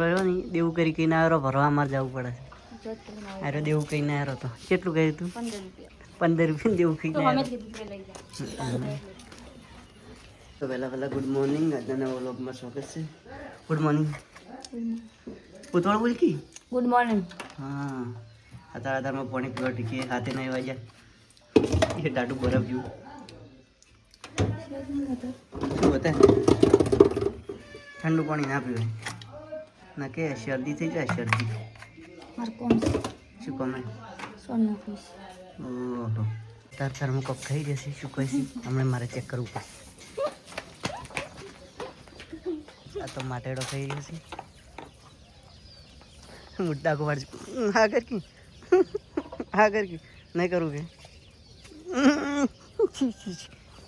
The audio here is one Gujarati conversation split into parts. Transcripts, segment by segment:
નહીં દેવું કરી કહીને આવ્યો ભરવા મારે જવું પડે છે. અરે દેવું કહીને આવ્યો તો કેટલું કહ્યું તું? 15 રૂપિયા દેવું કહીને આવ્યો. તો પહેલા ગુડ મોર્નિંગ. આજના વ્લોગમાં સ્વાગત છે. Good morning. ઉતવાળ બોલ કી ગુડ મોર્નિંગ. હા અત્યારમાં પાણી પીવા ટીકી હાથે નહીં વાગ્યા એ ટાટું બરફ જેવું શું હતા. ઠંડુ પાણી ના પીવાય ના કે શરદી થઈ જાય. શરદી શું કમે ઓહો તાર તારમાં કપ થઈ જશે. શું કહીશ હમણાં મારે ચેક કરવું પડે. આ તો માટેડો થઈ રહ્યો છે. મુદ્દા કો વાળ હા કર કી નહીં કરવું કે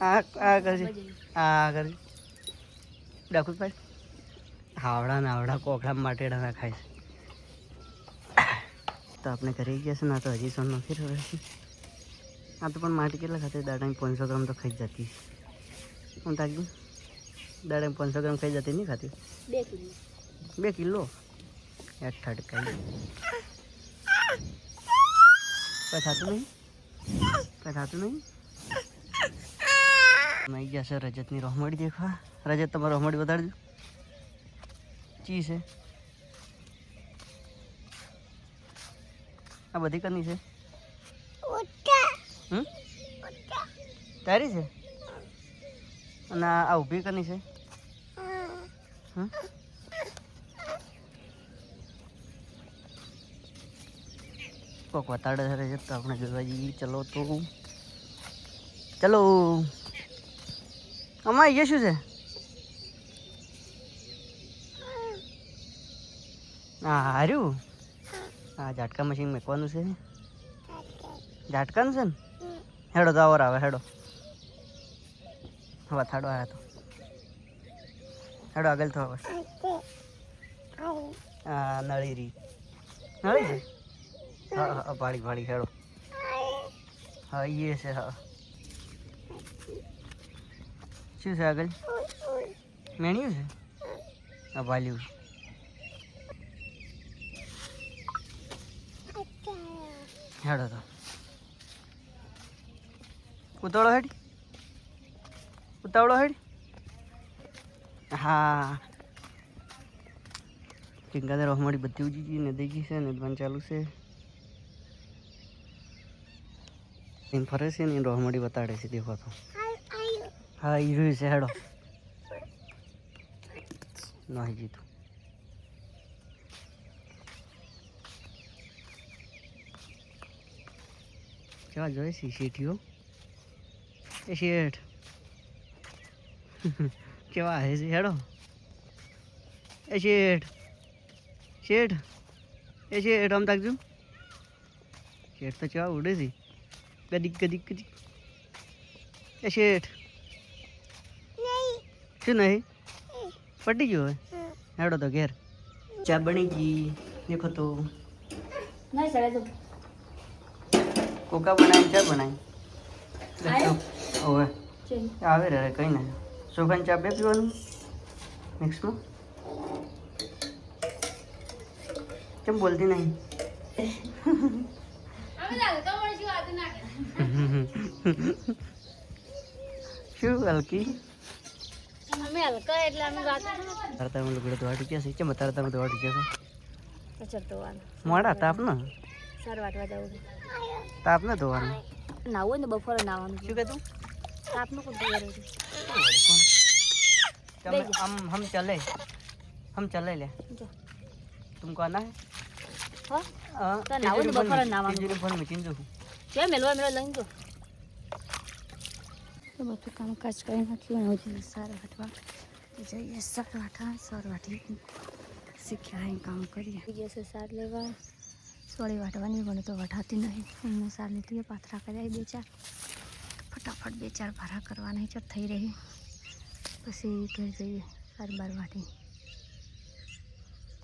આ કરજે કરજે ડાકું ભાઈ હાવડા કોકડા માટેડા ના ખાય છે. તો આપણે કરી ગયા છે ને આ તો હજી સોન નથી રહ્યો છે. આ તો પણ માટી કેટલા ખાતે દાડાની 500 ગ્રામ તો ખાઈ જતી હું તાકી દાડાની 500 ગ્રામ ખાઈ જતી નહીં ખાતી 2 કિલો એક ઠડકાઈ કઈ થતું નહીં આવી ગયા છે રજતની રોહમડી દેખવા. રજત તમારો રોહમડી બતાડજો ચી છે આ બધી કની છે તારી છે અને આ ઊભી કની છે કોક વતાડે છે રજત તો આપણે જોવા જઈએ. ચલો તો ચલો અમાર એ શું છે હા હાર્યું હા ઝાટકા મશીન મેકવાનું છે. ઝાટકાનું છે ને હેડો તો આવર આવે હેડો વથાડો આવ્યા તો હેડો આગળ તો હવે હા નળી છે હા ભાડી હેડો હા એ છે હા શું છે આગળ મેણ્યું છે હા ભાલ્યું હેડો તો ઉતાવળો હેડ હા ટીંગાને રોહમડી બધી ઉજી ગઈ ને દઈ ગઈ છે ને દવાનું ચાલુ છે. એમ ફરે છે ને રોહમડી બતાડે છે દેખો તો હા એ રહ્યું છે હેડો નહીં જીતું કેવા જોઈએ છે શેઠીઓ એ શેઠ કેવા આવે છે હેડો એ શેઠ આમ તાકજો. શેઠ તો કેવા ઉડે છે કદીક એ શેઠ શું નહીં પટી ગયો હવે હેડો તો ઘેર. ચા બની ગઈ દેખો તો કોકા બનાવી ચા બનાવી હવે આવે રે કઈ ના સોખાની ચા બે પીવાનું મિક્સમાં કેમ બોલતી નહીં શું હલકી તારતા મને લુગડા ધોવા ટીક્યા છે કેમ તારતા ધોવા ટીક્યા છે મોડા તાપ ને તાપ ને ધોવાનું નાવું ને બપોરે નાવાનું શું કહેતું તાપનું કોણ તૈયાર हम चले ले तुमको आना है તો નાવું ને બપોરે નાવાનું फोन में चिंजो કે મેલવા લઈને જો તો બધું કામકાજ કરી નાખ્યું હવે સાર વાટવા જઈએ સાર વાટી શીખ્યા અહીં કામ કરીએ જશે સાર લેવા સોળી વાટવાની પણ તો વટાતી નહીં એમને સાર લીધી પાથરા કર્યા 2-4 ફટાફટ 2-4 ભારા કરવાના ચટ થઈ રહી પછી ઘર જઈએ સાર બાર વાટી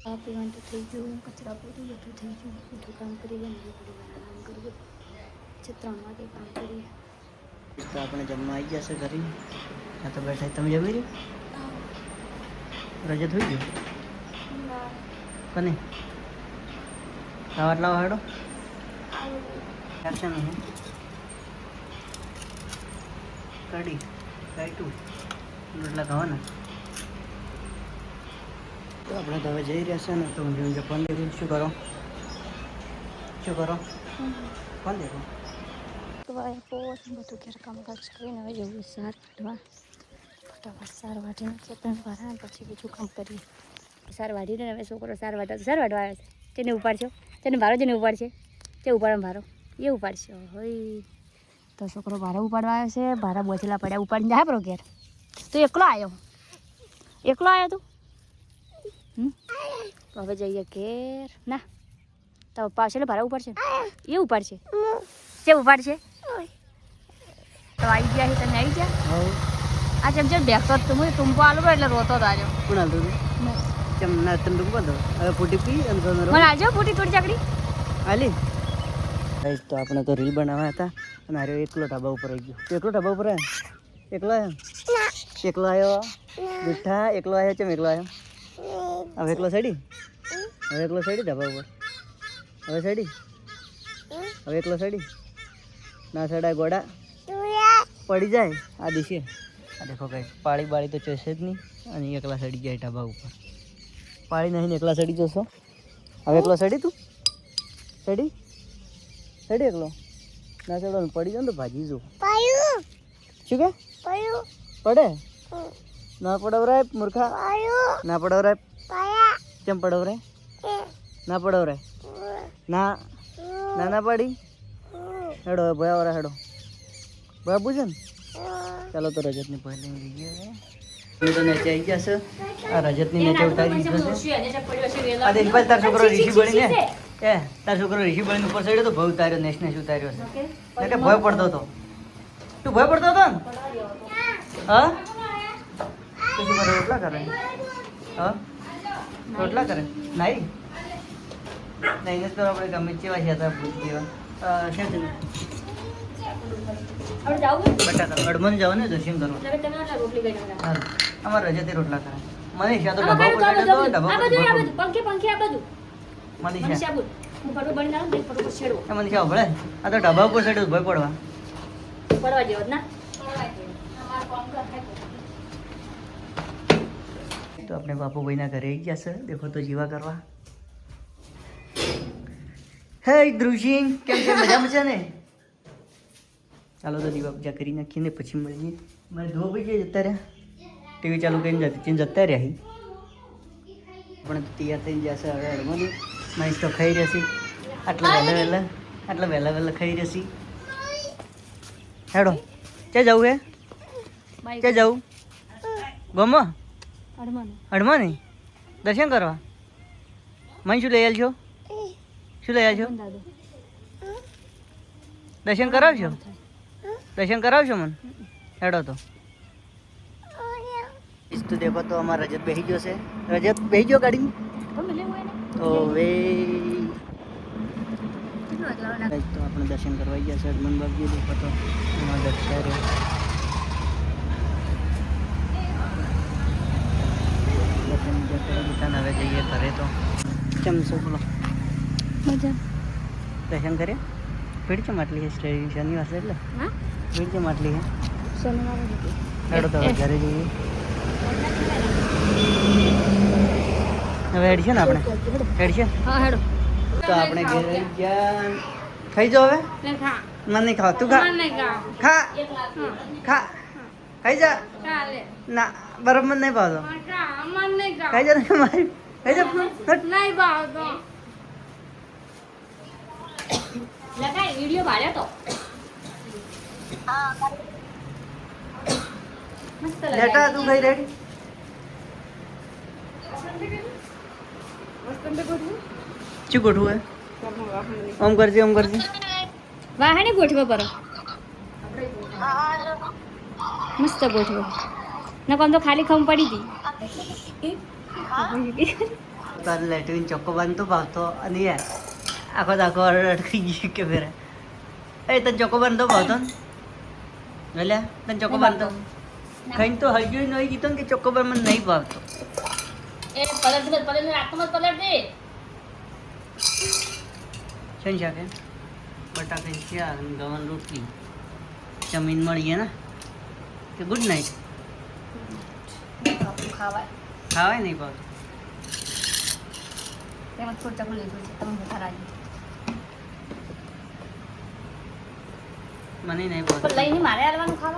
આ પીવાનું તો થઈ ગયું કચરા પોતું બધું થઈ ગયું બધું કામ કરી લઈએ કામ કરીએ 3 વાગે કામ કરીએ તો આપણે જમવા આવી જશે ઘરે આ તો બેઠા તમે જમી રહ્યું રજત થઈ ગયું કને ખાવા લાવો હેડો છે ને કઢી કાઢું રોટલા ખાવાના તો આપણે તો હવે જઈ રહ્યા છે ને તો હું જોઈને ફોન દેખું શું કરો ફોન દેખો તો પોત બધું ઘેર કામકાજ કરીને હવે જવું સાર કાઢવા ફટાફટ સાર વાટીને ચેતન ભરા પછી બીજું કામ કરીએ સાર વાટીને હવે છોકરો સાર વાટવા આવ્યો છે તેને ઉપાડશો તેને ભારો જેને ઉપાડશે તે ઉપાડવા ભારો એ ઉપાડશે હોય તો છોકરો ભારો ઉપાડવા આવ્યો છે ભારા બોચેલા પડ્યા ઉપાડીને જાય બરો ઘેર તું એકલો આવ્યો તું તો હવે જઈએ ઘેર ના તો પપ્પા આવશે એટલે ભારા ઉપાડશે એ ઉપાડશે તે ઉપાડશે તો આવી ગયા તમે આવી ગયા આ ચમચમ બેસતો જ તું ટૂંપો આલો એટલે રોતો જ આવ્યો કોણ હાલતું હતું ચમ ના તમે ડૂબો દો હવે ફૂટી પી અને તો મને આવજો ફૂટી થોડી ચાકડી હાલી ગાઈસ તો આપણે તો રીલ બનાવ્યા હતા અને આરે એકલો ઢાબા ઉપર આવી ગયો એકલો ઢાબા ઉપર આવ્યો એકલો આવ્યો મીઠા એકલો આવ્યો ચમ એકલો આવ્યો હવે એકલો સડી ઢાબા ઉપર હવે એકલો સડી ના સડાય ગોડા પડી જાય આ દિશે આ દેખો ગાઈસ પાળી બાળી તો ચોસે જ નહીં અને એકલા સડી જાય ઢાબા ઉપર પાળી નહીં એકલા સડી જશો હવે એકલો સડી તું સડી એકલો ના ચડો પડી જાવ ને તો ભાજી જો શું કે પડે ના પડવરાય મૂર્ખા ના પડવરાય કેમ પડવરાય ના પડવરાય ના ના પાડી હેડો ભયાવરા હેડો ભયા પૂછે ને ચાલો તો રજતની પહેલી જઈએ હું તો નેચે આવી ગયા છે આ રજતની નેચે ઉતારી દીધો છે આ દિલભાઈ તાર છોકરો ઋષિ બનીને તાર છોકરો ઋષિ બનીને ઉપર ચડ્યો તો ભય ઉતાર્યો નેશ ઉતાર્યો છે કે ભય પડતો હતો તું ભય પડતો હતો ને હા તો શું કરે રોટલા કરે હા રોટલા કરે નહીં જ તો આપણે ગમે તેવા છે હતા ભૂત જેવા છે બટાકા અડમન જાવ ને દર્શન કરવા અમારે રજતે રોટલા કરે મનીષા તો ઢબા ઉપર મનીષા ભળે આ તો ઢબા ઉપર ચડ્યો ભય પડવા તો આપણે બાપુભાઈના ઘરે આવી ગયા છે દેખો તો જીવા કરવા હે ધ્રુવસિંહ કેમ છે મજામાં છે ને ચાલો તો દીવા પૂજા કરી નાખીને પછી મળીએ મારે ધો ભાઈ જતા રહ્યા ટીવી ચાલુ કરીને જતા રહ્યા પણ તૈયાર થઈને જશે હવે હળવાનું મહેશ તો ખાઈ રહેશે આટલા વહેલા ખાઈ રહેશે હેડો ક્યાં જવું હે ક્યાં જવું ગમો હળમાં નહીં દર્શન કરવા મને શું લઈ આવજો દર્શન કરાવશો મને હેડો તો તો દેખો તો અમારા રજત બેસી ગયો છે રજત બેસી ગયો ગાડીમાં ઓવે તો આપણે દર્શન કરવા ગયા છે હનુમાન બાપજી દેખો તો અમારા દર્શન હવે જઈએ ઘરે તો કેમ શું બોલો દર્શન કર્યા ભીડ છે માટલી છે શનિવાર છે એટલે ભીડ છે માટલી છે હેડો તો ઘરે જઈએ હવે હેડશે ને આપણે હેડશે તો આપણે ઘરે ગયા ખાઈ જાઓ હવે મને નહીં ખાવ તું ખા ખાઈ જા ના બરાબર નહીં ભાવતો ખાઈ જા ને મારી ખાઈ જા નહીં ભાવતો વિડિયો ભાડ્યો તો લેટા તું ખાઈ રેડી શું ગોઠવું હે ઓમ કરજી વાહણે ગોઠવો પર મસ્ત ગોઠવો ન કોમ તો ખાલી ખમ પડી હતી તારે લેટવીન ચોખ્ખો બાંધતો ભાવતો અને યાર આખો અટકી ગયું કે ફેરે એ તને ચોખ્ખો બાંધતો ભાવતો ને એટલે તને ચોખ્ખો બાંધતો ખાઈને તો હળગ્યું નહીં કીધું કે ચોખ્ખો બાર મને નહીં ભાવતો એ પલટ દે છે ને શાકે બટાકાની શાક અને ગવાની રોટલી જમીન મળીએ ને કે ગુડ નાઇટ ખાવાય ખાવાય નહીં પાછું તેમાં થોડું ચકલું લીધું છે તમે બધા રાજી મને નહીં પાછું લઈને મારે આવવાનું ખાવા